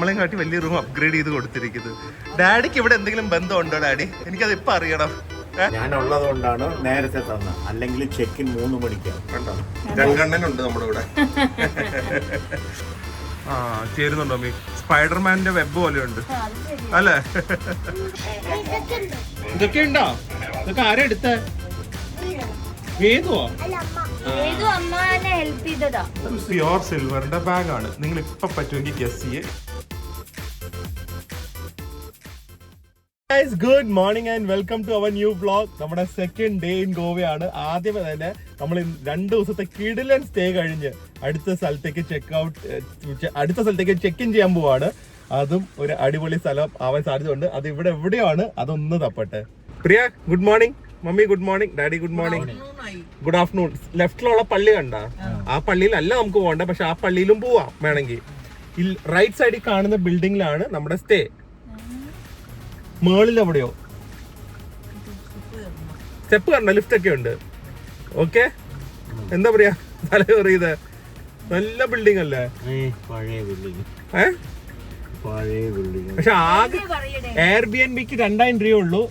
നമ്മളെയും കാട്ടി വലിയ റൂം അപ്ഗ്രേഡ് ചെയ്ത് കൊടുത്തിരിക്കുന്നത്. ഡാഡിക്ക് ഇവിടെ എന്തെങ്കിലും ബന്ധമുണ്ടോ ഡാഡി? എനിക്കത് ഇപ്പൊ അറിയണം. ഞാനുള്ളത് കൊണ്ടാണ് നേരത്തെ തന്ന, അല്ലെങ്കിൽ ചെക്കിൻ 3 മണിക്കാണ്. കണ്ടോ, രണ്ടെണ്ണനുണ്ട് നമ്മുടെ ഇവിടെ. ആ ചേരുന്നുണ്ടോ മീ? സ്പൈഡർമാന്റെ വെബ് പോലെ ഉണ്ട് അല്ലേ? ഇതൊക്കെ ഉണ്ടോ? ഇതൊക്കെ ആരാ എടുത്ത? പ്യോർ സിൽവറിന്റെ ബാഗാണ്. നിങ്ങൾ ഇപ്പൊ പറ്റുമെങ്കിൽ ഗസ് ചെയ്യേ. Good morning and welcome to our new vlog. നമ്മുടെ സെക്കൻഡ് ഡേ ഇൻ ഗോവയാണ്. ആദ്യമേ തന്നെ നമ്മൾ 2 ദിവസത്തെ കിടിലൻ സ്റ്റേ കഴിഞ്ഞ് അടുത്ത സ്ഥലത്തേക്ക് ചെക്ക് ഇൻ ചെയ്യാൻ പോവാണ്. അതും ഒരു അടിപൊളി സ്ഥലം ആവാൻ സാധ്യതയുണ്ട്. അത് ഇവിടെ എവിടെയാണ്, അതൊന്ന് തപ്പട്ടെ. Priya good morning. Mummy good morning. Daddy good morning. Good afternoon. ലെഫ്റ്റിലുള്ള പള്ളി കണ്ട? ആ പള്ളിയിലല്ല നമുക്ക് പോകണ്ട, പക്ഷെ ആ പള്ളിയിലും പോവാം വേണമെങ്കിൽ. റൈറ്റ് സൈഡിൽ കാണുന്ന ബിൽഡിംഗിലാണ് നമ്മുടെ സ്റ്റേ. മേളിൽ എവിടെയോ സ്റ്റെപ്പ് കണ്ട, ലിഫ്റ്റ് ഒക്കെ ഉണ്ട്. ഓക്കെ, എന്താ പറയാ, തലകറിയത് നല്ല ബിൽഡിംഗ് അല്ലേ? പക്ഷെ ആകെ എയർബിഎൻബിക്ക് 2000 രൂപയേ ഉള്ളൂ.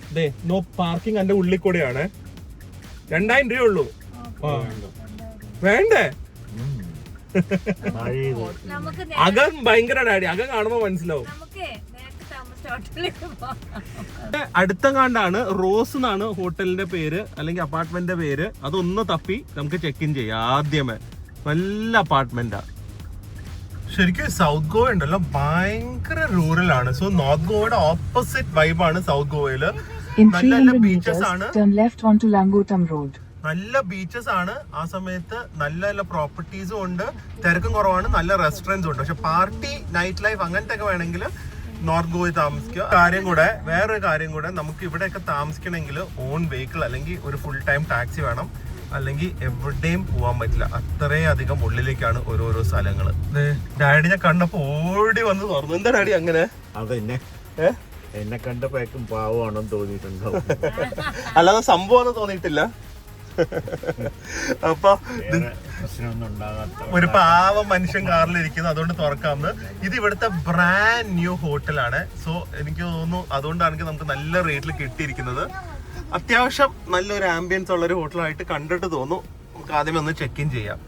നോ പാർക്കിംഗ് അതിന്റെ ഉള്ളിൽ കൂടെയാണ്. 2000 രൂപയേ ഉള്ളൂ. വേണ്ടേ? അകം ഭയങ്കര ഡാഡി, അകം കാണുമ്പോ മനസ്സിലാവും. അടുത്ത കാണ്ടാണ് റോസ് എന്നാണ് ഹോട്ടലിന്റെ പേര് അല്ലെങ്കിൽ അപ്പാർട്ട്മെന്റിന്റെ പേര്. അതൊന്ന് തപ്പി നമുക്ക് ചെക്ക് ഇൻ ചെയ്യാം. ആദ്യമേ നല്ല അപ്പാർട്ട്മെന്റാ. ശരിക്കും സൗത്ത് ഗോവ ഉണ്ടല്ലോ ഭയങ്കര റൂറൽ ആണ്. സോ നോർത്ത് ഗോവയുടെ ഓപ്പോസിറ്റ് വൈബാണ് സൗത്ത് ഗോവയില്. നല്ല നല്ല ബീച്ചസ് ആണ്. നല്ല ബീച്ചസ് ആണ്. ആ സമയത്ത് നല്ല നല്ല പ്രോപ്പർട്ടീസും ഉണ്ട്. തിരക്കും കുറവാണ്. നല്ല റെസ്റ്റോറൻറ്റ്സും ഉണ്ട്. പക്ഷെ പാർട്ടി നൈറ്റ് ലൈഫ് അങ്ങനത്തെ ഒക്കെ വേണമെങ്കിൽ നോർത്ത് ഗോവയിൽ താമസിക്കുക. വേറൊരു കാര്യം കൂടെ, നമുക്ക് ഇവിടെയൊക്കെ താമസിക്കണമെങ്കിൽ ഓൺ വെഹിക്കിൾ അല്ലെങ്കിൽ ഒരു ഫുൾ ടൈം ടാക്സി വേണം. അല്ലെങ്കിൽ എവിടെയും പോവാൻ പറ്റില്ല. അത്രയും അധികം ഉള്ളിലേക്കാണ് ഓരോരോ സ്ഥലങ്ങള്. ഡാഡി ഞാൻ കണ്ടപ്പോ ഓടി വന്ന് തുറന്നു. എന്താ ഡാഡി അങ്ങനെ? അതെന്നെ എന്നെ കണ്ടപ്പോഴേക്കും പാവമാണെന്ന് തോന്നിയിട്ടുണ്ടോ? അല്ലാതെ സംഭവം തോന്നിയിട്ടില്ല. അപ്പൊ ഒരു പാവം മനുഷ്യൻ കാറിലിരിക്കുന്നു, അതുകൊണ്ട് തുറക്കാമെന്ന്. ഇത് ഇവിടുത്തെ ബ്രാൻഡ് ന്യൂ ഹോട്ടലാണ്. സോ എനിക്ക് തോന്നുന്നു അതുകൊണ്ടാണെങ്കിൽ നമുക്ക് നല്ല റേറ്റിൽ കിട്ടിയിരിക്കുന്നത്. അത്യാവശ്യം നല്ലൊരു ആംബിയൻസ് ഉള്ളൊരു ഹോട്ടലായിട്ട് കണ്ടിട്ട് തോന്നുന്നു. നമുക്ക് ആദ്യമേ ഒന്ന് ചെക്ക് ഇൻ ചെയ്യാം.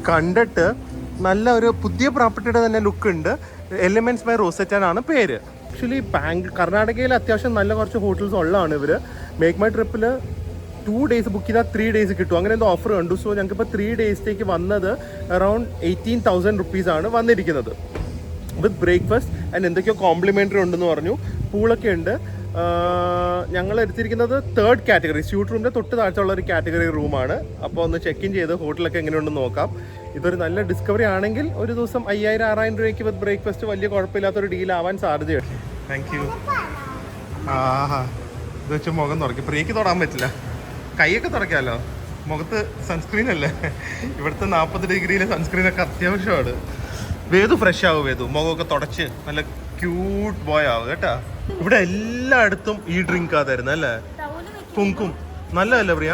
കണ്ടിട്ട് നല്ല ഒരു പുതിയ പ്രോപ്പർട്ടിയുടെ തന്നെ ലുക്ക് ഉണ്ട്. എലിമെന്റ്സ് ബൈ റോസെറ്റ ആണ് പേര്. ആക്ച്വലി കർണാടകയിൽ അത്യാവശ്യം നല്ല കുറച്ച് ഹോട്ടൽസ് ഉള്ളതാണ് ഇവര്. മേക്ക് മൈ ട്രിപ്പിൽ 2 days ബുക്ക് ചെയ്താൽ 3 days കിട്ടും. അങ്ങനെ എന്തോ ഓഫർ കണ്ടു. സോ ഞങ്ങൾക്കിപ്പോൾ 3 daysത്തേക്ക് വന്നത് അറൌണ്ട് 18,000 rupees ആണ് വന്നിരിക്കുന്നത് വിത്ത് ബ്രേക്ക്ഫാസ്റ്റ് ആൻഡ് എന്തൊക്കെയോ കോംപ്ലിമെൻ്ററി ഉണ്ടെന്ന് പറഞ്ഞു. പൂളൊക്കെ ഉണ്ട്. ഞങ്ങൾ എടുത്തിരിക്കുന്നത് 3rd കാറ്റഗറി, സ്യൂട്ട് റൂമിൻ്റെ തൊട്ട് താഴ്ചയുള്ള ഒരു കാറ്റഗറി റൂമാണ്. അപ്പോൾ ഒന്ന് ചെക്ക് ഇൻ ചെയ്ത് ഹോട്ടലൊക്കെ എങ്ങനെയുണ്ടെന്ന് നോക്കാം. ഇതൊരു നല്ല ഡിസ്കവറി ആണെങ്കിൽ ഒരു ദിവസം 5000-6000 രൂപയ്ക്ക് വിത്ത് ബ്രേക്ക്ഫാസ്റ്റ് വലിയ കുഴപ്പമില്ലാത്തൊരു ഡീലാവാൻ സാധ്യതയുണ്ട്. Thank you. ആഹാ, ഇത് വെച്ച് മുഖം തുറക്കി. പ്രിയക്ക് തൊടാൻ പറ്റില്ല, കൈയൊക്കെ തുറക്കാമല്ലോ. മുഖത്ത് സൺസ്ക്രീൻ അല്ലേ? ഇവിടുത്തെ 40 ഡിഗ്രിയിലെ സൺസ്ക്രീനൊക്കെ അത്യാവശ്യമാണ്. വേദു ഫ്രഷ് ആവും. വേദു മുഖമൊക്കെ തുടച്ച് നല്ല ക്യൂട്ട് ബോയ് ആവും കേട്ടാ. ഇവിടെ എല്ലായിടത്തും ഈ ഡ്രിങ്കാ തരുന്നത് അല്ലേ? കുങ്കും നല്ലതല്ലേ പ്രിയ?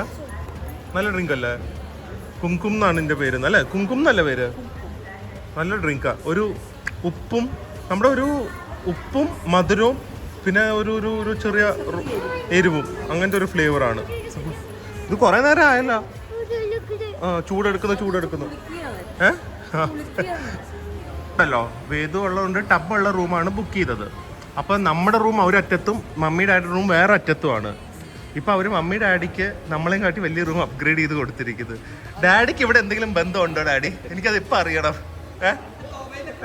നല്ല ഡ്രിങ്ക് അല്ലേ? കുങ്കും എന്നാണ് എൻ്റെ പേര് അല്ലേ? കുങ്കും എന്നല്ല പേര്. നല്ല ഡ്രിങ്കാ. ഒരു ഉപ്പും നമ്മുടെ ഒരു ഉപ്പും മധുരവും പിന്നെ ഒരു ഒരു ചെറിയ എരിവും അങ്ങനത്തെ ഒരു ഫ്ലേവറാണ്. ഇത് കുറേ നേരം ആയല്ലോ. ചൂടെടുക്കുന്നു. ല്ലോ വേദു ഉള്ളതുകൊണ്ട് ടബുള്ള റൂമാണ് ബുക്ക് ചെയ്തത്. അപ്പൊ നമ്മുടെ റൂം ഒരറ്റത്തും മമ്മി ഡാഡി റൂം വേറെ അറ്റത്തുമാണ്. ഇപ്പൊ അവര് മമ്മി ഡാഡിക്ക് നമ്മളെയും കാട്ടി വലിയ റൂം അപ്ഗ്രേഡ് ചെയ്ത് കൊടുത്തിരിക്കുന്നത്. ഡാഡിക്ക് ഇവിടെ എന്തെങ്കിലും ബന്ധമുണ്ടോ ഡാഡി? എനിക്കത് ഇപ്പൊ അറിയണം.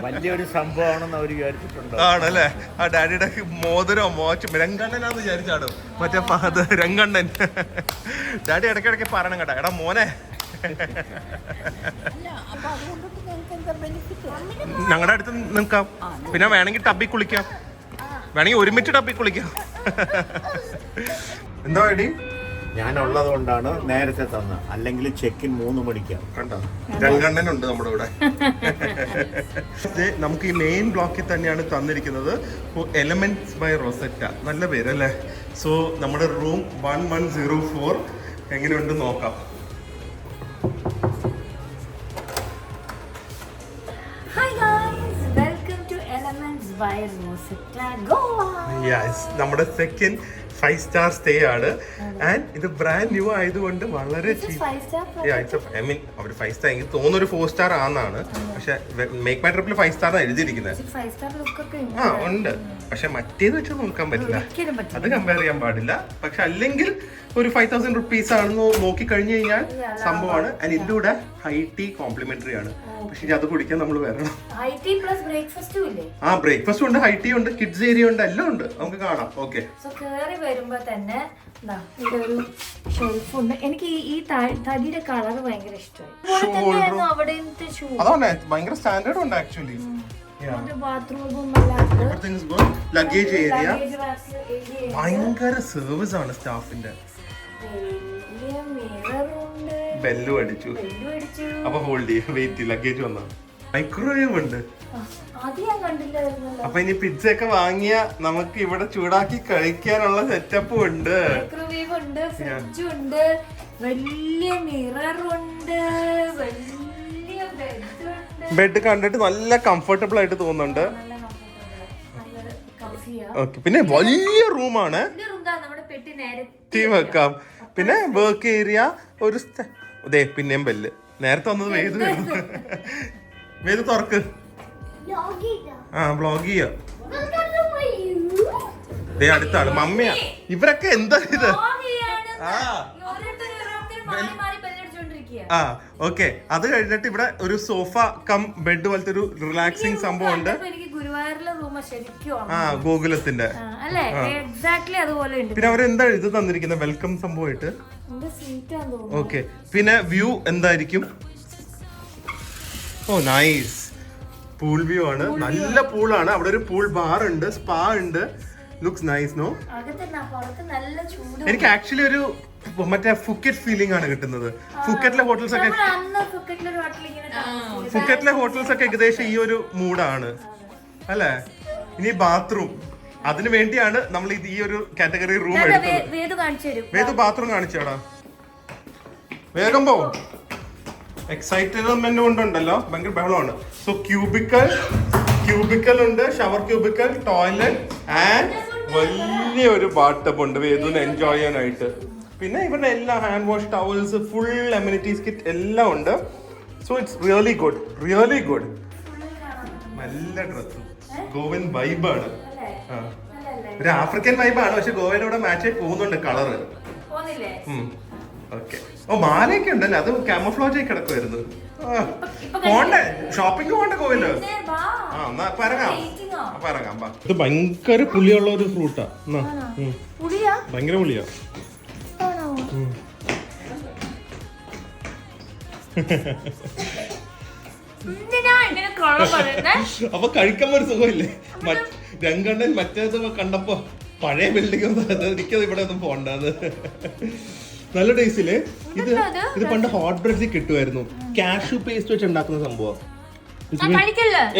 വലിയൊരു സംഭവമാണെന്ന് അവർ വിചാരിച്ചിട്ടുണ്ട്. ആണല്ലേ? ആ ഡാഡിയുടെ മോതിരോ മോച്ചും രംഗണ്ണനാന്ന് വിചാരിച്ചാണ്. മറ്റേ ഫാദർ രംഗണ്ണൻ. ഡാഡി ഇടയ്ക്കിടയ്ക്ക് പറയണം കേട്ടോ, എടാ മോനെ. ഞങ്ങളുടെ അടുത്ത് നിൽക്കാം. പിന്നെ വേണമെങ്കിൽ ടബിൽ കുളിക്കാം, വേണമെങ്കിൽ ഒരുമിച്ച് ടബിൽ കുളിക്കാം. എന്താ ഡാഡി? ഞാനുള്ളത് കൊണ്ടാണ് നേരത്തെ തന്ന, അല്ലെങ്കിൽ ചെക്കിൻ 3 മണിക്കാണ്. കണ്ടോ, രംഗണ്ണനുണ്ട് നമ്മുടെ ഇവിടെ. നമുക്ക് ഈ മെയിൻ ബ്ലോക്കിൽ തന്നെയാണ് തന്നിരിക്കുന്നത്. Elements by Rosetta. നല്ല പേരല്ലേ? സോ നമ്മുടെ റൂം 1104 എങ്ങനെയുണ്ട് നോക്കാം. Hi guys, welcome to by Rosetta Goa. Yes, നമ്മുടെ സെക്കൻഡ് 5-star സ്റ്റേ ആണ്. ആൻഡ് ഇത് ബ്രാൻഡ് ന്യൂ ആയതുകൊണ്ട് വളരെ ഐ മീൻ അവർ 5 സ്റ്റാർ എനിക്ക് തോന്നുന്നു ഒരു 4 സ്റ്റാർ ആണെന്നാണ്. പക്ഷെ മേക്ക് മൈ ട്രിപ്പിൽ 5 സ്റ്റാർ എഴുതിയിരിക്കുന്നത്. ആ ഉണ്ട്, പക്ഷെ മറ്റേത് വെച്ച് നോക്കാൻ പറ്റില്ല, അത് കമ്പയർ ചെയ്യാൻ പാടില്ല. പക്ഷെ അല്ലെങ്കിൽ ഒരു 5,000 റുപ്പീസ് ആണെന്ന് നോക്കി കഴിഞ്ഞു കഴിഞ്ഞാൽ സംഭവമാണ്. ആൻഡ് ഇതിന്റെ കൂടെ ഹൈ ടീ കോംപ്ലിമെന്ററി ആണ്. പക്ഷെ അത് കുടിക്കാൻ നമ്മൾ വരണം. ആ ബ്രേക്ക്ഫാസ്റ്റ് ഉണ്ട്, ഹൈ ടീ ഉണ്ട്, കിഡ്സ് ഏരിയ ഉണ്ട്, എല്ലാം ഉണ്ട്, നമുക്ക് കാണാം. ഓക്കെ, വരുമ്പോ തന്നെ ഒരു ഷെൽഫ് ഉണ്ട്. എനിക്ക് ഈ തടിയുടെ കളർ ഭയങ്കര ഇഷ്ടമായി. അതാണ് ഭയങ്കര സ്റ്റാൻഡേർഡ് ഉണ്ട് ആക്ച്വലി. ബാത്റൂമും ലഗേജ് ഏരിയ ഭയങ്കര സർവീസ് ആണ് സ്റ്റാഫിന്റെ. ബെല്ലും അടിച്ചു. അപ്പൊ ഹോൾഡ് ചെയ്യാം, വെയിറ്റ്, ലഗേജ് വന്നാ. മൈക്രോവേവ് ഉണ്ട്. അപ്പൊ ഇനി പിസ്സ ഒക്കെ വാങ്ങിയ നമുക്ക് ഇവിടെ ചൂടാക്കി കഴിക്കാനുള്ള സെറ്റപ്പും ഉണ്ട്. മൈക്രോവേവ് ഉണ്ട്, ഫ്രിഡ്ജ് ഉണ്ട്, വലിയ മിറർ ഉണ്ട്, വലിയ ബെഡ് കണ്ടിട്ട് നല്ല കംഫർട്ടബിൾ ആയിട്ട് തോന്നുന്നുണ്ട്. ഓക്കെ, പിന്നെ വലിയ റൂമാണ്, വെക്കാം. പിന്നെ വർക്ക് ഏരിയ, ഒരു പിന്നെയും ബെല്ല്. നേരത്തെ വന്നത് വേദ തുറക്ക്. ആ വ്ളോഗ് ചെയ്യാ. അടുത്താണ് മമ്മിയാ. ഇവരൊക്കെ എന്താ ഇത്? ആ ഓക്കെ, അത് കഴിഞ്ഞിട്ട് ഇവിടെ ഒരു സോഫ കം ബെഡ് പോലത്തെ ഒരു റിലാക്സിങ് സംഭവം ഉണ്ട്. ആ ഗോകുലത്തിന്റെ. പിന്നെ അവരെന്താ ഇത് തന്നിരിക്കുന്നത് വെൽക്കം സംഭവമായിട്ട്. ഓക്കെ, പിന്നെ വ്യൂ എന്തായിരിക്കും? ഓ നൈസ്, പൂൾ വ്യൂ ആണ്, നല്ല പൂളാണ്. അവിടെ ഒരു പൂൾ ബാർ ഉണ്ട്, സ്പാ ഉണ്ട്. Looks nice. നോ, എനിക്ക് ആക്ച്വലി ഒരു മറ്റേ ഫുക്കറ്റ് ഫീലിംഗ് ആണ് കിട്ടുന്നത്. ഫുക്കറ്റിലെ ഹോട്ടൽസ് ഒക്കെ ഏകദേശം ഈ ഒരു മൂഡാണ് അല്ലേ? ഇനി ബാത്റൂം, അതിനു വേണ്ടിയാണ് നമ്മൾ ഈ ഒരു കാറ്റഗറി റൂം എടുത്തത്. വേദു ബാത്റൂം കാണിച്ചാടാ, വേഗം പോ. എക്സൈറ്റ്മെന്റ് കൊണ്ടുണ്ടല്ലോ, ഭയങ്കര ബഹളമാണ്. സോ ക്യൂബിക്കൽ ഉണ്ട്, ഷവർ ക്യൂബിക്കൽ, ടോയ്ലറ്റ് ആൻഡ് വലിയൊരു ബാത്ത് ഉണ്ട് വേദുവിന് എൻജോയ് ചെയ്യാനായിട്ട്. പിന്നെ ഇവരുടെ എല്ലാ hand wash, towels, full amenities kit എല്ലാം ഉണ്ട്. So it's really good, really good. നല്ല ഡ്രസ്, ഗോവൻ വൈബാണ്. ഒരു ആഫ്രിക്കൻ വൈബാണ്, പക്ഷെ ഗോവയിലൂടെ മാച്ച് ആയി പോകുന്നുണ്ട് കളറ്. ഓക്കെ, ഓ മാലയൊക്കെ ഉണ്ടല്ലേ, അത് കാമോഫ്ലോജ് ആയി കിടക്കുമായിരുന്നു. പോണ്ടേ, ഷോപ്പിംഗ് പോണ്ടേ കോവില്? പറങ്ങാം. ഇത് ഭയങ്കര പുളിയുള്ള ഒരു ഫ്രൂട്ടാ, ഭയങ്കര പുളിയാ. അപ്പൊ കഴിക്കാൻ ഒരു സുഖമില്ലേ? രംഗണ്ണൻ മറ്റേത് കണ്ടപ്പോ പഴയ ബിൽഡിംഗ് എനിക്കത് ഇവിടെ ഒന്നും പോണ്ടത്. നല്ല ടേസ്റ്റില്ലേ ഇത്? ഇത് പണ്ട് ഹോട്ട് ബ്രെഡ്സിൽ കിട്ടുമായിരുന്നു, കാഷ്യൂ പേസ്റ്റ് വെച്ച് ഉണ്ടാക്കുന്ന സംഭവം.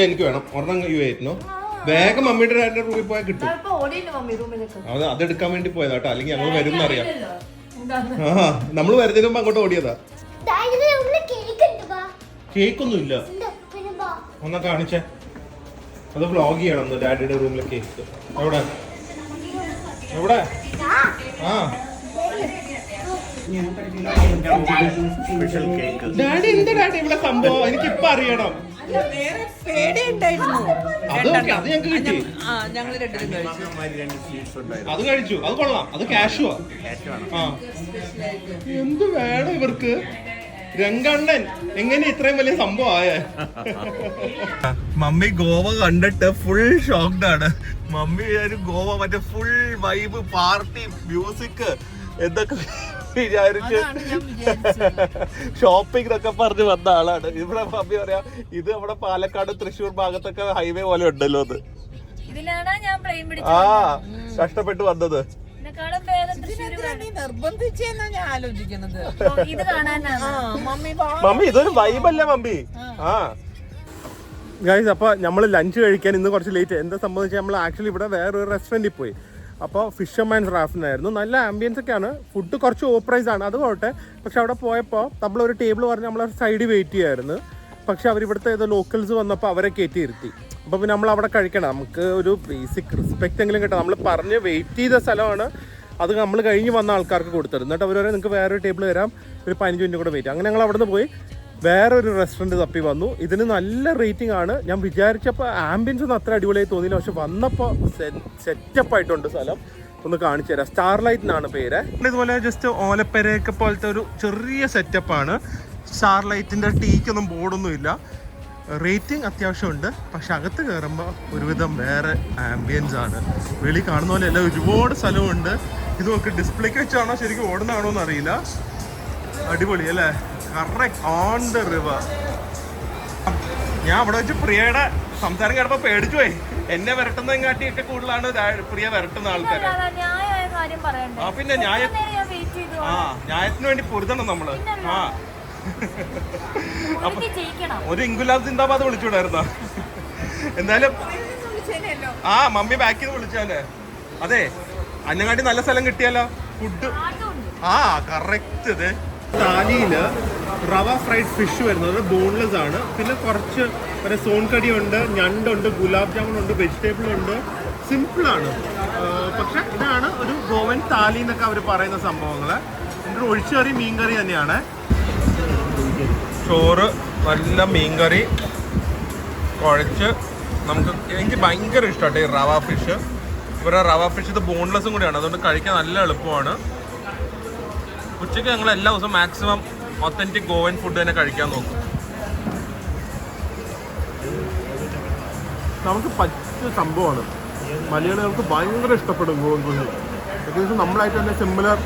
എനിക്ക് വേണം ഒരെണ്ണം. ആയിരുന്നു വേഗം മമ്മിയുടെ ഡാഡിന്റെ റൂമിൽ പോയാൽ കിട്ടും. അതെടുക്കാൻ വേണ്ടി പോയതാ കേട്ടോ, അല്ലെങ്കിൽ ഞങ്ങൾ വരും എന്നറിയാം. ആ നമ്മള് വരുന്നതിന് മുമ്പ് അങ്ങോട്ട് ഓടിയതാ. കേക്കൊന്നും ഇല്ല, ഒന്നാ കാണിച്ചേ. അത് വ്ളോഗ് ചെയ്യണം ഡാഡിയുടെ റൂമിലെ കേക്ക്. എവിടെ എവിടെ? ആ ഡാഡി എന്ത് ഡാഡി ഇവിടെ സംഭവം? എനിക്കിപ്പൊ അറിയണം. അത് ഞങ്ങക്ക് കിട്ടി, അത് കഴിച്ചു, അത് കൊള്ളാം. അത് കാഷ്വാ. ആ എന്ത് വേണം ഇവർക്ക്? രംഗണ്ണൻ എങ്ങനെ ഇത്രയും വലിയ സംഭവം ആയേ? മമ്മി ഗോവ കണ്ടിട്ട് ഫുൾ ഷോക്ക്ഡ് ആണ്. മമ്മി ഗോവ മറ്റേ ഫുൾ വൈബ്, പാർട്ടി, മ്യൂസിക് എന്തൊക്കെ വിചാരിച്ച് ഷോപ്പിംഗ് എന്നൊക്കെ പറഞ്ഞ് വന്ന ആളാണ്. ഇവിടെ മമ്മി പറയാ ഇത് നമ്മുടെ പാലക്കാട് തൃശ്ശൂർ ഭാഗത്തൊക്കെ ഹൈവേ പോലെ ഉണ്ടല്ലോ അത്. ആ കഷ്ടപ്പെട്ട് വന്നത്. മമ്മി ഇതൊരു വൈബല്ലേ മമ്മി? ആ ഗൈസ്, അപ്പൊ നമ്മള് ലഞ്ച് കഴിക്കാൻ ഇന്ന് കുറച്ച് ലേറ്റ്. എന്താ സംഭവിച്ചാൽ നമ്മൾ ആക്ച്വലി ഇവിടെ വേറൊരു റെസ്റ്റോറൻറ്റിൽ പോയി. അപ്പോൾ ഫിഷർമാൻസ് റാഫ്റ്റിനായിരുന്നു. നല്ല ആംബിയൻസ് ഒക്കെയാണ്, ഫുഡ് കുറച്ച് ഓവർ പ്രൈസ് ആണ്, അത് പോട്ടെ. പക്ഷെ അവിടെ പോയപ്പോൾ നമ്മളൊരു ടേബിൾ പറഞ്ഞ് നമ്മൾ സൈഡിൽ വെയിറ്റ് ചെയ്യായിരുന്നു. പക്ഷെ അവരിവിടുത്തെ ഏതോ ലോക്കൽസ് വന്നപ്പോൾ അവരെ കയറ്റി ഇരുത്തി. അപ്പോൾ പിന്നെ നമ്മൾ അവിടെ കഴിക്കണം. നമുക്ക് ഒരു ബേസിക് റെസ്പെക്റ്റ് എങ്കിലും കിട്ടാം. നമ്മൾ പറഞ്ഞ് വെയിറ്റ് ചെയ്ത സ്ഥലമാണ്, അത് നമ്മൾ കഴിഞ്ഞ് വന്ന ആൾക്കാർക്ക് കൊടുത്തത്. എന്നിട്ട് അവർ പറയാം നിങ്ങൾക്ക് വേറൊരു ടേബിൾ തരാം, ഒരു 15 മിനിറ്റ് കൂടെ വെയിറ്റ്. അങ്ങനെ ഞങ്ങൾ അവിടെ നിന്ന് പോയി വേറൊരു റെസ്റ്റോറൻറ്റ് തപ്പി വന്നു. ഇതിന് നല്ല റേറ്റിംഗ് ആണ്. ഞാൻ വിചാരിച്ചപ്പോൾ ആംബിയൻസ് ഒന്നും അത്ര അടിപൊളിയായി തോന്നിയില്ല, പക്ഷെ വന്നപ്പോൾ സെറ്റപ്പായിട്ടുണ്ട് സ്ഥലം. ഒന്ന് കാണിച്ചു തരാം. സ്റ്റാർലൈറ്റിനാണ് പേര്. ഇതുപോലെ ജസ്റ്റ് ഓലപ്പെരയൊക്കെ പോലത്തെ ഒരു ചെറിയ സെറ്റപ്പാണ്. സ്റ്റാർലൈറ്റിൻ്റെ ടീക്കൊന്നും ബോർഡൊന്നും ഇല്ല. റേറ്റിംഗ് അത്യാവശ്യമുണ്ട്, പക്ഷെ അകത്ത് കയറുമ്പോൾ ഒരുവിധം വേറെ ആംബിയൻസ് ആണ്. വെളി കാണുന്ന പോലെ അല്ല, ഒരുപാട് സ്ഥലമുണ്ട്. ഇത് നോക്ക്, ഡിസ്പ്ലേക്ക് വെച്ചാണോ ശരിക്കും ഓടുന്നതാണോ എന്ന് അറിയില്ല. അടിപൊളി അല്ലേ, കറക്റ്റ് ഓൺ ദ റിവർ. ഞാൻ അവിടെ വെച്ച് പ്രിയയുടെ സംസാരം കേട്ടപ്പോൾ പേടിച്ചു പോയി. എന്നെ വരട്ടുന്നതിനെക്കാട്ടിയൊക്കെ കൂടുതലാണ് പ്രിയ വരട്ടുന്ന ആൾക്കാര്. ആ പിന്നെ ന്യായത്തിന് വേണ്ടി പൊരുതണം നമ്മള്. ആ ഒരു ഇൻകുലാബ് സിന്ദാബാദ് വിളിച്ചുകൂടായിരുന്നോ? എന്തായാലും ആ മമ്മി ബാക്കിൽ നിന്ന് വിളിച്ചാലേ. അതെ, അന്നങ്ങാട്ടി നല്ല സ്ഥലം കിട്ടിയാലോ ഫുഡ്. ആ കറക്റ്റ്. ഇത് താലിയില് റവ ഫ്രൈഡ് ഫിഷ് വരുന്നത് ബോൺലെസ് ആണ്. പിന്നെ കുറച്ച് സോൺ കടി ഉണ്ട്, ഞണ്ടുണ്ട്, ഗുലാബ് ജാമുൻ ഉണ്ട്, വെജിറ്റബിൾ ഉണ്ട്. സിമ്പിളാണ്, പക്ഷെ ഇതാണ് ഒരു ഗോവൻ താലി എന്നൊക്കെ അവർ പറയുന്ന സംഭവങ്ങള്. എന്നിട്ട് ഒഴിച്ചുകറി മീൻകറി തന്നെയാണ്. ചോറ്, നല്ല മീൻകറി കുഴച്ച് നമുക്ക്. എനിക്ക് ഭയങ്കര ഇഷ്ടമായിട്ട് ഈ റവ ഫിഷ്. ഇവരുടെ റവ ഫിഷ് ഇത് ബോൺലെസ്സും കൂടിയാണ്, അതുകൊണ്ട് കഴിക്കാൻ നല്ല എളുപ്പമാണ്. ഉച്ചയ്ക്ക് ഞങ്ങൾ എല്ലാ ദിവസവും മാക്സിമം ഒത്തൻറ്റിക് ഗോവൻ ഫുഡ് തന്നെ കഴിക്കാൻ നോക്കും. നമുക്ക് പറ്റിയ സംഭവമാണ്. മലയാളികൾക്ക് ഭയങ്കര ഇഷ്ടപ്പെടും ഗോവൻ ഫുഡ്. ഏകദേശം നമ്മളായിട്ട് തന്നെ സിമിലർ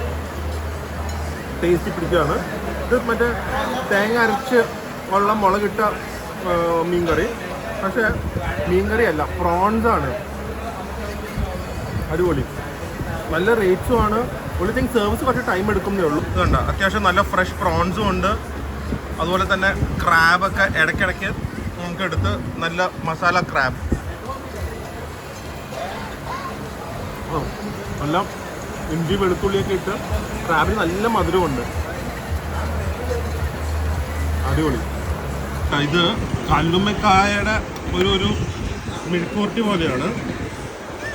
ടേസ്റ്റ് പിടിക്കുകയാണ്. ഇത് മറ്റേ തേങ്ങ അരച്ച് ഉള്ള മുളകിട്ട മീൻകറി, പക്ഷേ മീൻകറി അല്ല, പ്രോൺസാണ്. അടിപൊളി, നല്ല റേറ്റ്സും ആണ്. ഒരു തിങ് സർവീസ് കുറച്ച് ടൈം എടുക്കുന്നേ ഉള്ളൂ. ഇത് കണ്ട, അത്യാവശ്യം നല്ല ഫ്രഷ് പ്രോൺസും ഉണ്ട്. അതുപോലെ തന്നെ ക്രാബൊക്കെ ഇടയ്ക്കിടയ്ക്ക് നമുക്ക് എടുത്ത്, നല്ല മസാല ക്രാബ്. നല്ല ഇഞ്ചി വെളുത്തുള്ളിയൊക്കെ ഇട്ട് ക്രാബിന് നല്ല മധുരമുണ്ട്. അടിപൊളി. ഇത് കല്ലുമ്മക്കായയുടെ ഒരു മെഴുക്കുവരട്ടി പോലെയാണ്.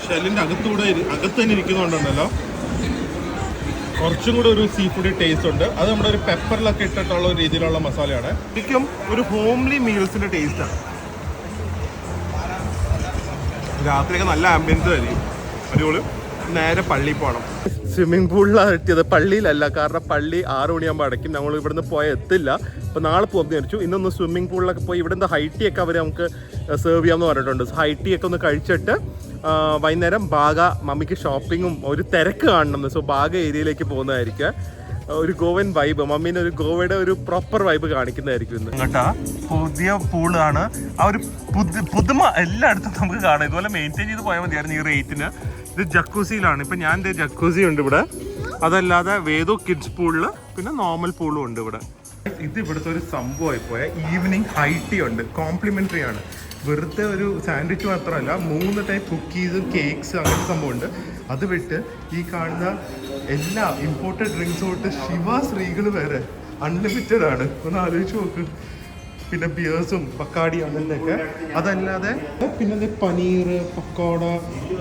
ഷെല്ലിൻ്റെ അകത്ത് തന്നെ ഇരിക്കുന്നുണ്ടല്ലോ. കുറച്ചും കൂടെ ഒരു സീ ഫുഡ് ടേസ്റ്റ് ഉണ്ട്. അത് നമ്മുടെ ഒരു പെപ്പറിലൊക്കെ ഇട്ടിട്ടുള്ള ഒരു രീതിയിലുള്ള മസാലയാണ്. ശരിക്കും ഒരു ഹോംലി മീൽസിൻ്റെ ടേസ്റ്റാണ്. രാത്രിയൊക്കെ നല്ല ആംബിയൻസ് ആയിരിക്കും. അടിപൊളി. നേരെ പള്ളിയിൽ പോകണം. സ്വിമ്മിംഗ് പൂളിലാണ് എത്തിയത്, പള്ളിയിലല്ല. കാരണം പള്ളി 6 മണിയാകുമ്പോൾ അടയ്ക്കും. ഞങ്ങൾ ഇവിടുന്ന് പോയാൽ എത്തില്ല. അപ്പോൾ നാളെ പോകുമെന്ന് വിചാരിച്ചു. ഇന്നൊന്ന് സ്വിമ്മിംഗ് പൂളിലൊക്കെ പോയി ഇവിടുന്ന് ഹൈറ്റിയൊക്കെ അവർ നമുക്ക് സെർവ് ചെയ്യാമെന്ന് പറഞ്ഞിട്ടുണ്ട്. ഹൈറ്റിയൊക്കെ ഒന്ന് കഴിച്ചിട്ട് വൈകുന്നേരം ബാഗ മമ്മിക്ക് ഷോപ്പിങ്ങും ഒരു തിരക്ക് കാണണം. സോ ബാഗ ഏരിയയിലേക്ക് പോകുന്നതായിരിക്കും. ഒരു ഗോവൻ വൈബ്, മമ്മീനെ ഒരു ഗോവയുടെ ഒരു പ്രോപ്പർ വൈബ് കാണിക്കുന്നതായിരിക്കും ഇന്ന്. കേട്ടാ, പുതിയ പൂളാണ്. ആ ഒരു പുതുമ എല്ലായിടത്തും നമുക്ക് കാണാം. ഇതുപോലെ മെയിൻറ്റെയിൻ ചെയ്ത് പോയാൽ മതിയായിരുന്നു ഈ റേറ്റിന്. ഇത് ജക്കൂസിയിലാണ്. ഇപ്പം ഞാൻ ജക്കൂസി ഉണ്ട് ഇവിടെ. അതല്ലാതെ വേദോ കിഡ്സ് പൂളിൽ പിന്നെ നോർമൽ പൂളും ഉണ്ട് ഇവിടെ. ഇത് ഇവിടുത്തെ ഒരു സംഭവമായി പോയ ഈവനിങ് ഹൈറ്റി ഉണ്ട്, കോംപ്ലിമെൻ്ററി ആണ്. വെറുതെ ഒരു സാൻഡ്വിച്ച് മാത്രമല്ല, 3 ടൈപ്പ് കുക്കീസ്, കേക്ക്സ്, അങ്ങനത്തെ സംഭവമുണ്ട്. അത് വിട്ട് ഈ കാണുന്ന എല്ലാ ഇമ്പോർട്ടഡ് ഡ്രിങ്ക്സ് തൊട്ട് ശിവാസ് റീഗൾ വരെ അൺലിമിറ്റഡ് ആണ്. ഒന്ന് ആലോചിച്ച് നോക്ക്. പിന്നെ ബിയേഴ്സും പക്കാടി അങ്ങനത്തെയൊക്കെ. അതല്ലാതെ പിന്നെ പനീർ, പക്കോട,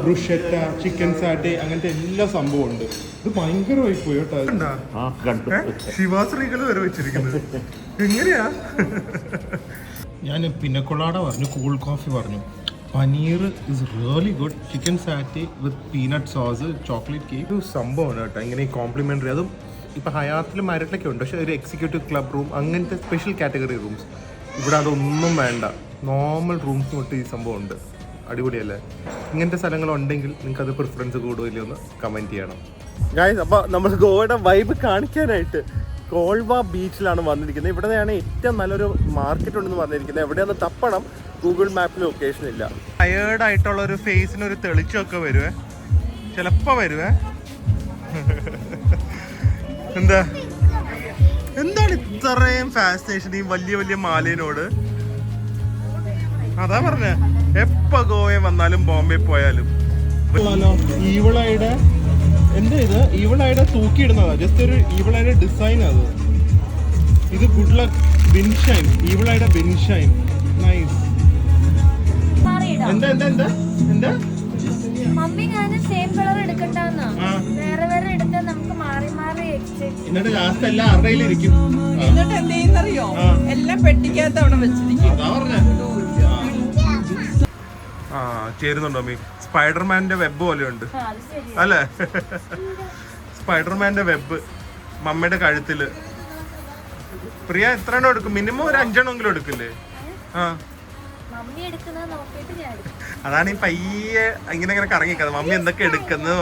ബ്രുഷറ്റ, ചിക്കൻ സാറ്റെ, അങ്ങനത്തെ എല്ലാ സംഭവം ഉണ്ട്. ഇത് ഭയങ്കരമായി പോയി കേട്ടോ. ശിവാസ് റീഗൾ വരെ വെച്ചിരിക്കുന്നത് എങ്ങനെയാ? ഞാൻ പിന്നക്കൊളാട പറഞ്ഞു, കൂൾ കോഫി പറഞ്ഞു. Paneer is really good. Chicken satay with peanut sauce, chocolate cake. സംഭവമാണ് കേട്ടോ ഇങ്ങനെ കോംപ്ലിമെൻ്ററി. അതും ഇപ്പോൾ ഹയാത്തിലും മാരിറ്റിലൊക്കെ ഉണ്ട്, പക്ഷേ ഒരു എക്സിക്യൂട്ടീവ് ക്ലബ് റൂം അങ്ങനത്തെ സ്പെഷ്യൽ കാറ്റഗറി റൂംസ്. ഇവിടെ അതൊന്നും വേണ്ട, നോർമൽ റൂംസ് തൊട്ട് ഈ സംഭവം ഉണ്ട്. അടിപൊളിയല്ലേ? ഇങ്ങനത്തെ സ്ഥലങ്ങളുണ്ടെങ്കിൽ നിങ്ങൾക്ക് അത് പ്രിഫറൻസ് കൂടുമല്ലോ എന്ന് കമൻറ്റ് ചെയ്യണം ഗായ്സ്. അപ്പോൾ നമ്മൾ ഗോവയുടെ വൈബ് കാണിക്കാനായിട്ട് കോൾവ ബീച്ചിലാണ് വന്നിരിക്കുന്നത്. ഇവിടെയാണ് ഏറ്റവും നല്ലൊരു മാർക്കറ്റ് ഉണ്ടെന്ന് പറഞ്ഞിരിക്കുന്നത്. എവിടെയൊന്ന് തപ്പണം, ഗൂഗിൾ മാപ്പിൽ ലൊക്കേഷൻ ഇല്ല. ടയേർഡായിട്ടുള്ള ഒരു ഫേസിനൊരു തെളിച്ചമൊക്കെ വരുവേ, ചിലപ്പോൾ വരുവേ. എന്താണ് ഇത്രയും ഫാസിനേഷൻ ഈ വലിയ വലിയ മാലിനോട്? അതാ പറഞ്ഞ, എപ്പോ ഗോവയിൽ വന്നാലും ബോംബെ പോയാലും ഈവളയുടെ എന്താ ഇത്, ഈവളയുടെ തൂക്കിയിടുന്നതാ. ജസ്റ്റ് ഒരു ഈവളയുടെ ഡിസൈൻ അത്. ഇത് ഗുഡ് ലക്ക് വിൻഷൈൻ, ഈവളയുടെ വിൻഷൈൻ. നൈസ്. എന്താ എന്താ എന്താ എന്താ മമ്മി ഞാനും സെയിം കളർ എടുക്കണ്ടെന്നാ. വേറെ വേറെ എടുത്താൽ നമുക്ക് മാറി മാറി എക്സ്ചേഞ്ച്. എന്നിട്ട് ലാസ്റ്റ് എല്ലാം അറയിലിരിക്കും. എന്നിട്ട് എന്ത് ചെയ്യുന്നറിയോ, എല്ലാം പെട്ടിക്കകത്ത് അവിടെ വെച്ചിരിക്കും. അതാ പറഞ്ഞ ചേരുന്നുണ്ടോ മീ? സ്പൈഡർമാന്റെ വെബ് പോലെ ഉണ്ട് അല്ലേ? സ്പൈഡർമാന്റെ വെബ് മമ്മയുടെ കഴുത്തില്. പ്രിയ എത്ര എണ്ണം എടുക്കും? മിനിമം ഒരു 5 എണ്ണമെങ്കിലും എടുക്കില്ലേ? മമ്മി എടുക്കുന്നത് നോക്കിയിട്ട് ഞാൻ എടുക്കും. അതാണ് ഈ പയ്യെ ഇങ്ങനെ കറങ്ങിക്കുന്നത്. മമ്മി എന്തൊക്കെ എടുക്കുന്നു?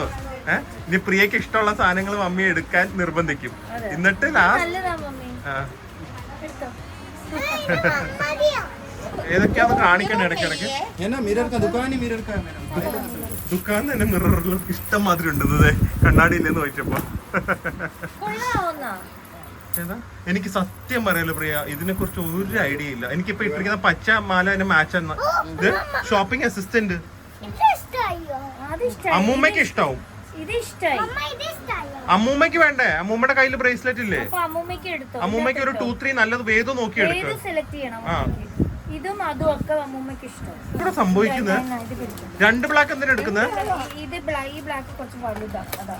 ഇനി പ്രിയക്ക് ഇഷ്ടമുള്ള സാധനങ്ങൾ മമ്മി എടുക്കാൻ നിർബന്ധിക്കും. എന്നിട്ട് നല്ലതാ മമ്മി, എടുത്തോ. ഏതൊക്കെയാന്ന് കാണിക്കണേ ഇടയ്ക്കിടയ്ക്ക്. ദുഃഖാൻ തന്നെ മിററിൽ ഇഷ്ടം മാതിരി ഉണ്ടെന്നത് കണ്ണാടിയില്ലെന്ന് ചോദിച്ചപ്പോ. കൊള്ളാവുന്നാ? ഏതാ? എനിക്ക് സത്യം പറയല്ലോ പ്രിയ, ഇതിനെ കുറിച്ച് ഒരു ഐഡിയ ഇല്ല. എനിക്കിപ്പോ ഇട്ടിരിക്കുന്ന പച്ച മാല എന്നെ മാച്ച് എന്ന ഇത് ഷോപ്പിംഗ് അസിസ്റ്റന്റ് അമ്മൂമ്മക്ക് ഇഷ്ടാവും. ഇത് ഇഷ്ടായി. അമ്മൂമ്മക്ക് വേണ്ടേ? അമ്മൂമ്മയുടെ കയ്യില് ബ്രേസ്ലെറ്റ് ഇല്ലേ? അമ്മൂമ്മക്ക് ഒരു 2-3 നല്ലത് വേദം നോക്കി എടുക്കുക. സെലക്ട് ചെയ്യണം. ഇതും അതും ഒക്കെ അമ്മൂമ്മക്ക് ഇഷ്ടം. ഇവിടെ സംഭവിക്കുന്നത് 2 ബ്ലാക്ക് എന്തിനാ എടുക്കുന്നത്? ഇത് ഈ ബ്ലാക്ക് കുറച്ച് വലുതാ. അതാ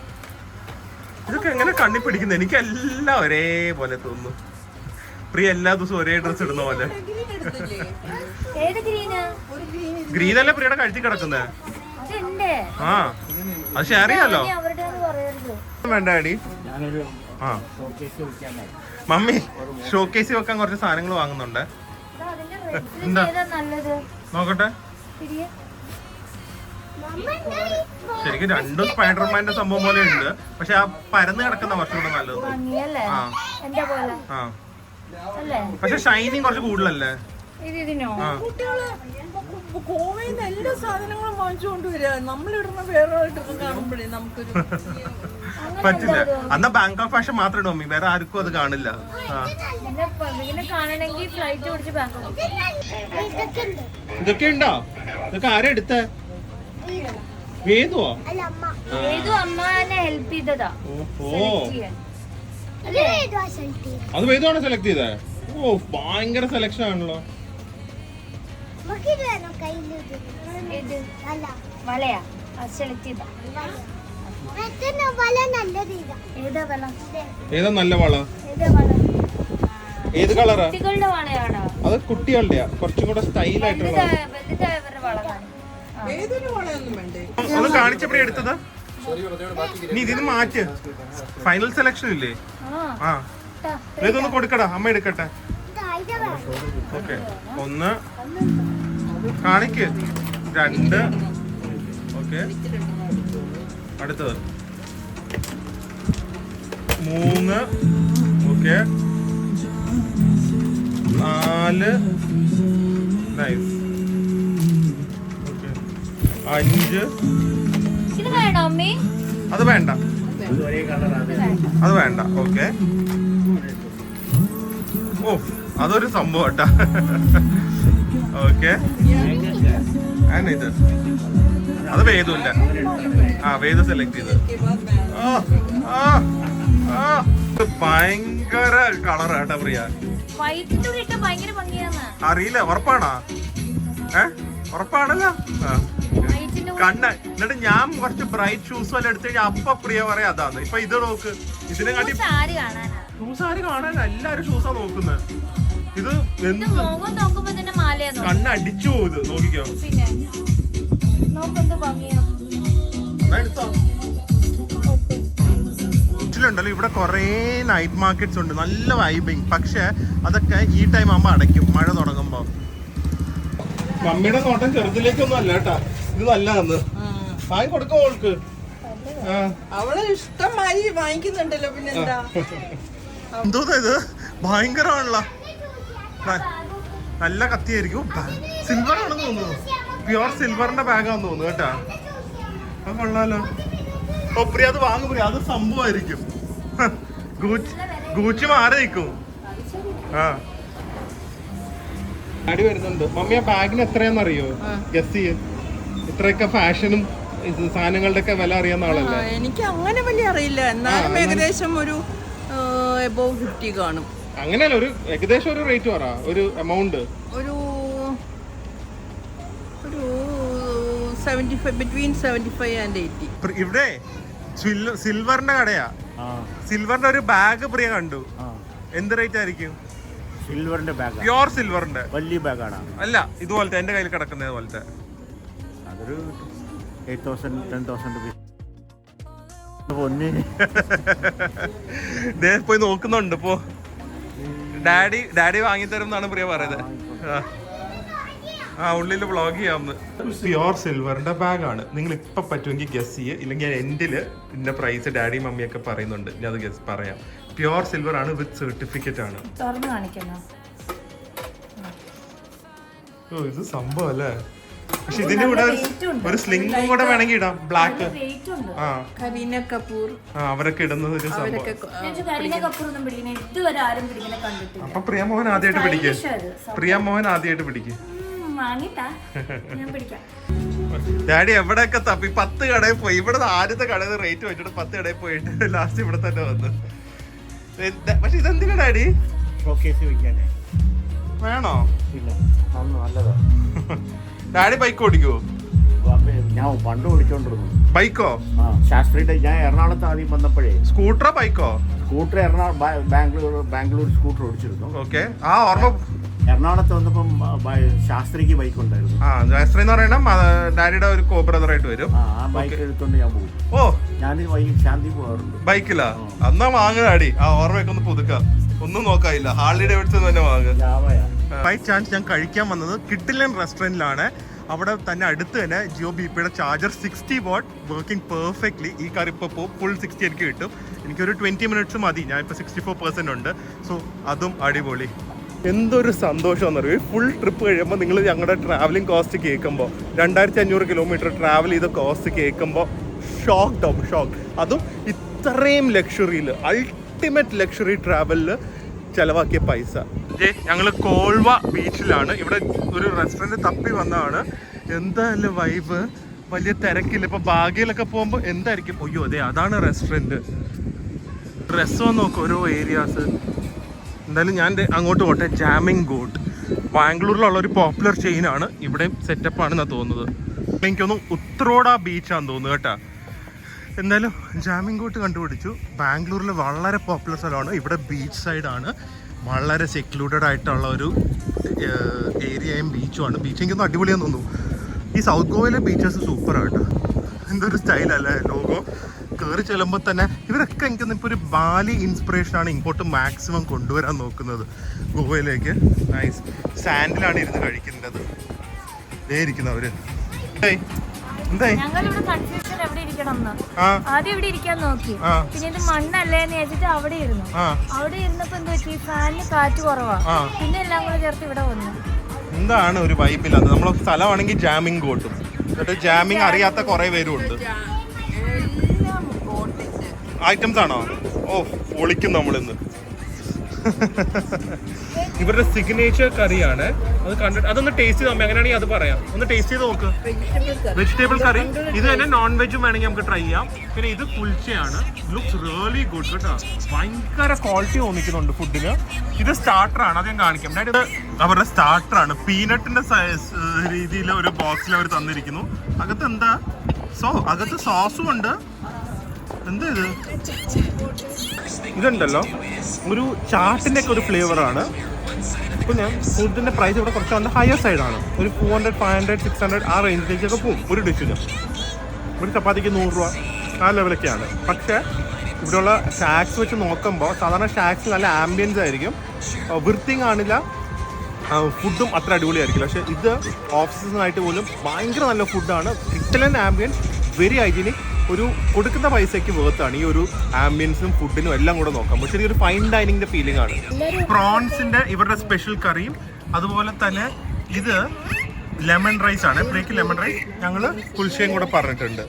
ഇതൊക്കെ എങ്ങനെ കണ്ണി പിടിക്കുന്നത്? എനിക്ക് എല്ലാം ഒരേപോലെ തോന്നുന്നു. പ്രിയ എല്ലാ ദിവസവും ഒരേ ഡ്രസ് ഇടുന്ന പോലെ. ഏത് ഗ്രീനാ? ഗ്രീൻ അല്ലേ പ്രിയയുടെ കഴുത്തി കിടക്കുന്നത്? ആ അത് ഷെയർ ചെയ്യാലോ. വേണ്ട അടി. ആ മമ്മി ഷോക്കേസിൽ വെക്കാൻ കുറച്ച് സാധനങ്ങൾ വാങ്ങുന്നുണ്ട്. എന്താ നോക്കട്ടെ. ശരിക്കും രണ്ടും സ്പൈഡർമാന്റെ സംഭവം പോലെ ഉണ്ട്. പക്ഷെ ആ പരന്ന് കിടക്കുന്ന കുറച്ചുകൂടെ നല്ലത്. പക്ഷെ ഷൈനിങ് കുറച്ച് കൂടുതലല്ലേ? കോവയിന്ന് എല്ലാ സാധനങ്ങളും വാങ്ങിച്ചുകൊണ്ട് വരിക. നമ്മളിടുന്ന വേറെ കാണുമ്പോഴേ നമുക്കൊരു പറ്റില്ല. എന്നാ ബാങ്ക് ഓഫ് ഫാഷൻ മാത്രം ഇടും മമ്മി, വേറെ ആർക്കും അത് കാണില്ല. ഇതൊക്കെ ഉണ്ടോ? ഇതൊക്കെ ആരാ എടുത്ത? വേദുവോ? ഹെൽപ്പ് ചെയ്തതാ. അത് വേദുവാണ് സെലക്ട് ചെയ്തേ? ഓ ഭയങ്കര സെലക്ഷൻ ആണല്ലോ. വളയാ സെലക്ട് ചെയ്ത. ഏതാ നല്ല വള? ഏത് കളറാ? കുട്ടികളുടെ വളയാണോ? അത് കുട്ടികളുടെയാ, കുറച്ചും കൂടെ സ്റ്റൈൽ ആയിട്ടുള്ള. അത് കാണിച്ചപ്പോഴേ എടുത്തതാ. നീ ഇതിന് മാറ്റ്. ഫൈനൽ സെലക്ഷൻ ഇല്ലേ? ആ ഇതൊന്ന് കൊടുക്കടാ, അമ്മ എടുക്കട്ടെ. ഓക്കെ 1 കാണിക്ക്, 2 ഓക്കെ അടുത്തത് 3 ഓക്കെ 4 നൈസ് ഓക്കെ 5 അത് വേണ്ട, അത് വേണ്ട ഓക്കെ. ഓ അതൊരു സംഭവം കേട്ടാ. ഓക്കെ ഇത് അത് വേദമില്ല. ആ വേദ സെലക്ട് ചെയ്ത്. ഭയങ്കര കളർ കേട്ടാ പ്രിയ. അറിയില്ല, ഉറപ്പാണോ? ഉറപ്പാണല്ലോ. കണ്ണ് എന്നിട്ട് ഞാൻ കുറച്ച് ബ്രൈറ്റ് ഷൂസ് വല്ല എടുത്തു കഴിഞ്ഞാൽ അപ്പ പ്രിയ പറയാ അതാണ്. ഇപ്പൊ ഇത് നോക്ക്, ഇതിനെ കാട്ടി ഷൂസ് ആര് കാണാൻ എല്ലാരും ഷൂസാ നോക്കുന്നത്. ഇത് കണ്ണ് അടിച്ചു പോയത് നോക്കിക്കോ. ണ്ടല്ലോ ഇവിടെ കൊറേ നൈറ്റ് മാർക്കറ്റ്സ് ഉണ്ട്, നല്ല വൈബിങ്. പക്ഷെ അതൊക്കെ ഈ ടൈം ആകുമ്പോ അടയ്ക്കും, മഴ തുടങ്ങുമ്പോ. മമ്മിയുടെ നോട്ടം ചെറുതിലേക്കൊന്നും അല്ല കേട്ടാ, ഇത് നല്ലതെന്ന് വാങ്ങി കൊടുക്കും അവൾക്ക്. അവള് ഇഷ്ടമായി വാങ്ങിക്കുന്നുണ്ടല്ലോ, പിന്നെന്താ. എന്തോന്നാ ഇത്, ഭയങ്കരമാണല്ലോ. നല്ല കത്തിയായിരിക്കും. സിൽവർ ആണെന്ന് തോന്നുന്നു, പ്യുവർ സിൽവറിന്റെ ബാഗാന്ന് തോന്നുന്നു കേട്ടാ. അത് കൊള്ളാലോ. ഓ പ്രിയ അത് വാങ്ങും പ്രിയ, അത് സംഭവമായിരിക്കും. ഗൂച്ചി മാറി നിൽക്കും. ആ അടി വരുന്നുണ്ട്. മമ്മി ആ ബാഗിന് എത്രയാന്നറിയോ? ഗസ് ചെയ്യ്. ഇത്രയൊക്കെ ഫാഷനും സാധനങ്ങളുടെ ഒക്കെ വില അറിയാവുന്ന ആളല്ലേ? എനിക്ക് അങ്ങനെ വലിയ അറിയില്ല, എന്നാലും ഏകദേശം ഒരു എബോവ് 50 കാണും. അങ്ങനെയല്ല, ഒരു ഏകദേശം ഒരു റേറ്റ് പറ, ഒരു എമൗണ്ട്. ഒരു 75, between 75 and 80. ഇവിടെ സിൽവറിന്റെ കടയാ. സിൽവറിന്റെ ഒരു ബാഗ് പ്രിയ കണ്ടു. എന്ത് റേറ്റ് ആയിരിക്കും? സിൽവറിന്റെ ബാഗ്, പ്യോർ സിൽവറിന്റെ വലിയ ബാഗാണ്. അല്ല, ഇതുപോലത്തെ എന്റെ കയ്യിൽ കിടക്കുന്നത് പോലത്തെ. അതൊരു 8,000 10,000 രൂപ. പോയി നോക്കുന്നുണ്ട് ഇപ്പോ. ഡാഡി വാങ്ങിത്തരും എന്നാണ് പ്രിയ പറയുന്നത്. ഉള്ളിൽ വ്ളോഗ് ചെയ്യാമെന്ന്. പ്യോർ സിൽവറിന്റെ ബാഗാണ്. നിങ്ങൾ ഇപ്പൊ പറ്റുമെങ്കിൽ ഗസ് ചെയ്യ്, ഇല്ലെങ്കിൽ എൻഡില് ഇതിന്റെ പ്രൈസ് ഡാഡി മമ്മിയൊക്കെ പറയുന്നുണ്ട്, ഞാൻ അത് ഗസ് പറയാം. പ്യോർ സിൽവർ ആണ്, വിത്ത് സർട്ടിഫിക്കറ്റ് ആണ്. തുറന്ന് കാണിക്കണോ? ഓ, ഇത് സംഭവം അല്ലേ. പക്ഷെ ഇതിന്റെ കൂടെ ഒരു സ്ലിംഗും കൂടെ വേണമെങ്കിൽ ഇടാം, ബ്ലാക്ക്. ആ, കരീന കപൂർ അവരൊക്കെ ഇടുന്നത് ഒരു സംഭവം. അപ്പൊ പ്രിയമോഹൻ ആദ്യമായിട്ട് പിടിക്കും. പ്രിയമോഹൻ ആദ്യമായിട്ട് പിടിക്കും. ഡാഡി എവിടെയൊക്കെ തപ്പി 10 കടയിൽ പോയി. ഇവിടെ ആദ്യത്തെ കടയിൽ റേറ്റ് വെച്ചിട്ട് 10 കടയിൽ പോയിട്ട് ലാസ്റ്റ് ഇവിടെ തന്നെ വന്നു. പക്ഷെ ഇതെന്തിനാ ഡാഡി? ഷോക്കേസ് വെക്കാനേ. വേണോ? ഇല്ല, നല്ലതാ. ഡാഡി ബൈക്ക് ഓടിക്കുവോ? ഞാൻ പണ്ട് ഓടിച്ചോണ്ടിരുന്നു. ബൈക്കോ? ശാസ്ത്രീയ. ഞാൻ എറണാകുളത്ത് ആദ്യം വന്നപ്പോഴേ. സ്കൂട്ടറോ ബൈക്കോ? സ്കൂട്ടർ ബാംഗ്ലൂർ സ്കൂട്ടർ ഓടിച്ചിരുന്നു. ഓക്കെ. ആ ഓർമ്മ. എറണാകുളത്ത് വന്നപ്പം ശാസ്ത്രിക്ക് ബൈക്ക് ഉണ്ടായിരുന്നു. ശാസ്ത്രി എന്ന് പറയണം ഡാഡിയുടെ ഒരു കോ ബ്രദറായിട്ട് വരും. ആ ബൈക്ക് എടുത്തോണ്ട് ഞാൻ പോകും. ഓ, ഞാൻ ശാന്തി പോകാറുണ്ട് ബൈക്കിലാ. അന്നാ വാങ്ങുക ഡാഡി. ആ ഓർമ്മയൊക്കെ ഒന്ന് പുതുക്കാം. ഒന്നും നോക്കാനില്ല, ഹാർലി ഡേവിഡ്സൺ തന്നെ വാങ്ങുക. ബൈ ചാൻസ് ഞാൻ കഴിക്കാൻ വന്നത് കിഡിലൻ റെസ്റ്റോറൻറ്റിലാണ്. അവിടെ തന്നെ അടുത്ത് തന്നെ ജിയോ ബിപിയുടെ ചാർജർ 60 വാട്ട് വർക്കിംഗ് പെർഫെക്റ്റ്ലി. ഈ കാർ ഇപ്പോൾ ഫുൾ 60 എനിക്ക് കിട്ടും. എനിക്കൊരു 20 മിനിറ്റ്സ് മതി. ഞാൻ ഇപ്പോൾ 64% ഉണ്ട്. സോ അതും അടിപൊളി. എന്തൊരു സന്തോഷം എന്നറിയോ, ഫുൾ ട്രിപ്പ് കഴിയുമ്പോൾ നിങ്ങൾ ഞങ്ങളുടെ ട്രാവലിംഗ് കോസ്റ്റ് കേൾക്കുമ്പോൾ 2500 കിലോമീറ്റർ ട്രാവൽ ചെയ്ത കോസ്റ്റ് കേൾക്കുമ്പോൾ ഷോക്ക്. അതും ഇത്രയും ലക്ഷറിയിൽ, അൾട്ടിമേറ്റ് ലക്ഷറി ട്രാവലിൽ ചിലവാക്കിയ പൈസ. ഞങ്ങൾ കോൾവ ബീച്ചിലാണ്. ഇവിടെ ഒരു റെസ്റ്റോറൻറ്റ് തപ്പി വന്നതാണ്. എന്തായാലും വൈബ്, വലിയ തിരക്കില്ല. ഇപ്പോൾ ബാഗയിലൊക്കെ പോകുമ്പോൾ എന്തായിരിക്കും. അയ്യോ അതെ, അതാണ് റെസ്റ്റോറൻറ്റ്. ഡ്രസ്സ് വന്ന് നോക്കും ഓരോ ഏരിയാസ്. എന്തായാലും ഞാൻ അങ്ങോട്ട് പോട്ടെ. ജാമിങ് ഗോട്ട് ബാംഗ്ലൂരിലുള്ള ഒരു പോപ്പുലർ ചെയിനാണ്. ഇവിടെയും സെറ്റപ്പാണെന്നാണ് തോന്നുന്നത്. എനിക്കൊന്നും ഉത്തരോട ബീച്ചാണെന്ന് തോന്നുന്നു കേട്ടോ. എന്തായാലും ജാമിങ് ഗോട്ട് കണ്ടുപിടിച്ചു. ബാംഗ്ലൂരിൽ വളരെ പോപ്പുലർ സ്ഥലമാണ്. ഇവിടെ ബീച്ച് സൈഡാണ്. വളരെ സെക്ലൂഡഡ് ആയിട്ടുള്ള ഒരു ഏരിയയും ബീച്ചുമാണ്. ബീച്ച് എനിക്കൊന്നും അടിപൊളിയാന്ന് തോന്നുന്നു. ഈ സൗത്ത് ഗോവയിലെ ബീച്ചസ് സൂപ്പറാണ് കേട്ടോ. എന്തൊരു സ്റ്റൈലല്ലേ ലോഗോ. കയറി ചെല്ലുമ്പോൾ തന്നെ ഇവരൊക്കെ എനിക്കൊന്നും ഇപ്പോൾ ഒരു ബാലി ഇൻസ്പിറേഷനാണ് ഇങ്ങോട്ട് മാക്സിമം കൊണ്ടുവരാൻ നോക്കുന്നത് ഗോവയിലേക്ക്. നൈസ്. സാൻഡിലാണ് ഇരുന്ന് കഴിക്കുന്നത്. ഇതേ ഇരിക്കുന്നവര്. എന്തായി? ആദ്യം ഇവിടെ ഇരിക്കാൻ നോക്കി, പിന്നെ ഇത് മണ്ണല്ലേന്ന് വെച്ചിട്ട് അവിടെ ഇരുന്നു. അവിടെ ഇരുന്നപ്പോ എന്താ വെച്ചാൽ ഫാനിന് കാറ്റ് കുറവാ. പിന്നെ എല്ലാം കൂടെ ചേർത്ത് ഇവിടെ വന്നു. എന്താണ് ഒരു വൈബില്ലാതെ. നമ്മളെ സ്ഥലമാണെങ്കിൽ ജാമിങ് ഗോട്ടും. എന്നിട്ട് ജാമിങ് അറിയാത്ത കുറെ പേരും ഉണ്ട്. ഐറ്റംസ് ആണോ? ഓ, പൊളിക്കും നമ്മളിന്ന്. ഇവരുടെ സിഗ്നേച്ചർ കറിയാണ്. അത് കണ്ടിട്ട് അതൊന്ന് ടേസ്റ്റ് ചെയ്ത് അങ്ങനെയാണെങ്കിൽ അത് പറയാം. ഒന്ന് ടേസ്റ്റ് ചെയ്ത് നോക്ക്. വെജിറ്റബിൾ കറി. ഇത് തന്നെ നോൺ വെജും വേണമെങ്കിൽ നമുക്ക് ട്രൈ ചെയ്യാം. പിന്നെ ഇത് കുൽച്ചയാണ്. ലുക്സ് റിയലി ഗുഡ് കേട്ടോ. ഭയങ്കര ക്വാളിറ്റി തോന്നിക്കുന്നുണ്ട് ഫുഡിന്. ഇത് സ്റ്റാർട്ടറാണ്, അത് ഞാൻ കാണിക്കാം. ഇത് അവരുടെ സ്റ്റാർട്ടറാണ്. പീനട്ടിന്റെ രീതിയിൽ ഒരു ബോക്സിൽ അവർ തന്നിരിക്കുന്നു. അകത്ത് എന്താ അകത്ത് സോസും ഉണ്ട്. എന്താ ഇത്? ഇതുണ്ടല്ലോ ഒരു ചാട്ടിൻ്റെ ഒക്കെ ഒരു ഫ്ലേവറാണ്. ഇപ്പോൾ ഞാൻ ഫുഡിൻ്റെ പ്രൈസ് ഇവിടെ കുറച്ച് ഹയർ സൈഡാണ്. ഒരു 400, 500, 600 ആ റേഞ്ചിലേക്കൊക്കെ പോകും ഒരു ഡിഷിന്. ഒരു ചപ്പാത്തിക്ക് 100 രൂപ ആ ലെവലൊക്കെയാണ്. പക്ഷേ ഇവിടെയുള്ള ഷാക്സ് വെച്ച് നോക്കുമ്പോൾ സാധാരണ ഷാക്സ് നല്ല ആംബിയൻസ് ആയിരിക്കും, വൃത്തിയും കാണില്ല, ഫുഡും അത്ര അടിപൊളിയായിരിക്കില്ല. പക്ഷേ ഇത് ഓഫ് സീസണായിട്ട് പോലും ഭയങ്കര നല്ല ഫുഡാണ്. കിട്ടലൻ ആംബിയൻസ്, വെരി ഹൈജീനിക്. ഒരു കൊടുക്കുന്ന പൈസയ്ക്ക് വേർത്താണ് ഈ ഒരു ആംബിയൻസും ഫുഡിനും എല്ലാം കൂടെ നോക്കാം. പക്ഷേ ഒരു ഫൈൻ ഡൈനിങ്ങിന്റെ ഫീലിംഗ് ആണ്. പ്രോൺസിന്റെ ഇവരുടെ സ്പെഷ്യൽ കറിയും അതുപോലെ തന്നെ ഇത് ലെമൺ റൈസ് ആണ്. പ്രിയക്ക് ലെമൺ റൈസ്, ഞങ്ങൾ കുൽച്ചയും കൂടെ പറഞ്ഞിട്ടുണ്ട്.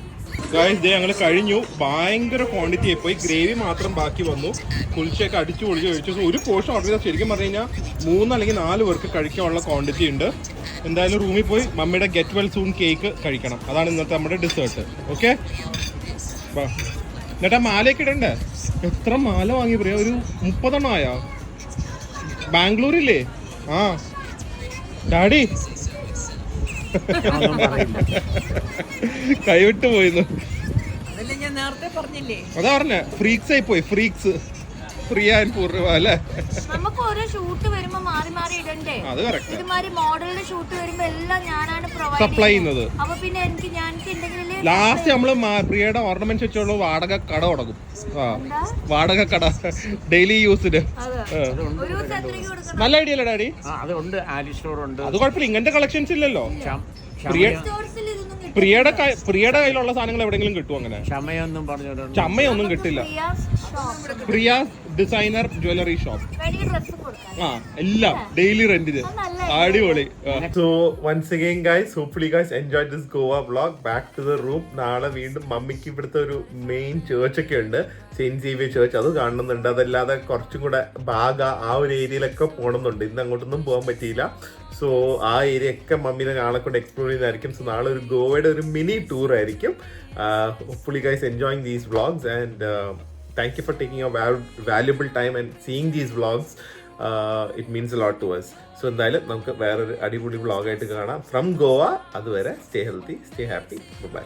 ഗായ്സ് ഞങ്ങൾ കഴിഞ്ഞു. ഭയങ്കര ക്വാണ്ടിറ്റി ആയിപ്പോയി. ഗ്രേവി മാത്രം ബാക്കി വന്നു. കുൽച്ചയൊക്കെ അടിച്ചു പൊളിച്ച് കഴിച്ചു. ഒരു പോർഷൻ ഓർഡർ ചെയ്താൽ ശരിക്കും പറഞ്ഞു കഴിഞ്ഞാൽ 3 അല്ലെങ്കിൽ 4 പേർക്ക് കഴിക്കാനുള്ള ക്വാണ്ടിറ്റി ഉണ്ട്. എന്തായാലും റൂമിൽ പോയി മമ്മിയുടെ ഗെറ്റ് വെൽ സൂൺ കേക്ക് കഴിക്കണം. അതാണ് ഇന്നത്തെ നമ്മുടെ ഡിസേർട്ട്. ഓക്കെ, എന്നിട്ട് ആ മാലയൊക്കെ ഇടണ്ടേ? എത്ര മാല വാങ്ങി പറയാ? ഒരു 30 ആയോ? ബാംഗ്ലൂരില്ലേ? ആ ഡാഡി അതൊന്നും പറയില്ല. കൈവിട്ട് പോയിന്ന്. അതല്ലേ ഞാൻ നേരത്തെ പറഞ്ഞില്ലേ. അതാ പറഞ്ഞ ഫ്രീക്സ് ആയി പോയി. ഫ്രീക്സ് പ്രിയ ആൻഡ് പൂർണിമ അല്ലേ? നമുക്ക് ഓരോ ഷൂട്ട് വരുമ്പോ മാറി മാറി ഇടണ്ടേ? അത് കറക്റ്റ്. ഇതുമാതിരി മോഡലിന്റെ ഷൂട്ട് വരുമ്പോ എല്ലാം ഞാനാണ് പ്രൊവൈഡ് സപ്ലൈ ചെയ്യുന്നത്. അപ്പൊ പിന്നെ എനിക്ക് എന്തെങ്കിലും ലാസ്റ്റ് നമ്മള് പ്രിയയുടെ ഓർണമെന്റ്സ് വെച്ചുള്ള വാടക കട തുടങ്ങും. വാടക കട ഡെയിലി യൂസിന്. ഒരു ദിവസം എത്രയ്ക്ക് കൊടുക്കണം? നല്ല ഐഡിയ അല്ലേ ഡാഡി? അതുണ്ട്, ആലി സ്റ്റോർ ഉണ്ട്. അത് കുഴപ്പമില്ല, ഇങ്ങനത്തെ കളക്ഷൻസ് ഇല്ലല്ലോ. സ്റ്റോഴ്സിൽ ഇതൊന്നും കിട്ടും. പ്രിയയുടെ കയ്യിലുള്ള സാധനങ്ങൾ എവിടെങ്കിലും കിട്ടും അങ്ങനെ? ക്ഷമയൊന്നും പറഞ്ഞിട്ടുണ്ട്. ചമ്മയൊന്നും കിട്ടില്ല. Priya designer jewellery shop. വേണമെങ്കിൽ ഡ്രസ്സും കൊടുക്കാം. ആ എല്ലാം ഡെയിലി റെന്റിന്. അടിപൊളി. So once again guys, hopefully guys enjoy this Goa vlog. Back to the room. നാളെ വീണ്ടും മമ്മിക്ക് ഇവിടുത്തെ ഒരു മെയിൻ ചേർച്ച് ഒക്കെ ഉണ്ട്, സെയിന്റ് സേവിയർ ചേർച്ച്. അത് കാണുന്നുണ്ട്. അതല്ലാതെ കുറച്ചും കൂടെ ബാഗ ആ ഒരു ഏരിയയിലൊക്കെ പോകണമെന്നുണ്ട്. ഇന്ന് അങ്ങോട്ടൊന്നും പോകാൻ പറ്റിയില്ല. സോ ആ ഏരിയ ഒക്കെ മമ്മീനെ നാളെ കൊണ്ട് എക്സ്പ്ലോർ ചെയ്യുന്നതായിരിക്കും. സോ നാളെ ഒരു ഗോവയുടെ ഒരു മിനി ടൂർ ആയിരിക്കും. Hopefully guys enjoying these vlogs and thank you for taking your valuable time and seeing these vlogs. It means a lot to us. So എന്തായാലും നമുക്ക് വേറൊരു അടിപൊളി വ്ളോഗായിട്ട് കാണാം ഫ്രം ഗോവ. അതുവരെ stay healthy, stay happy, by.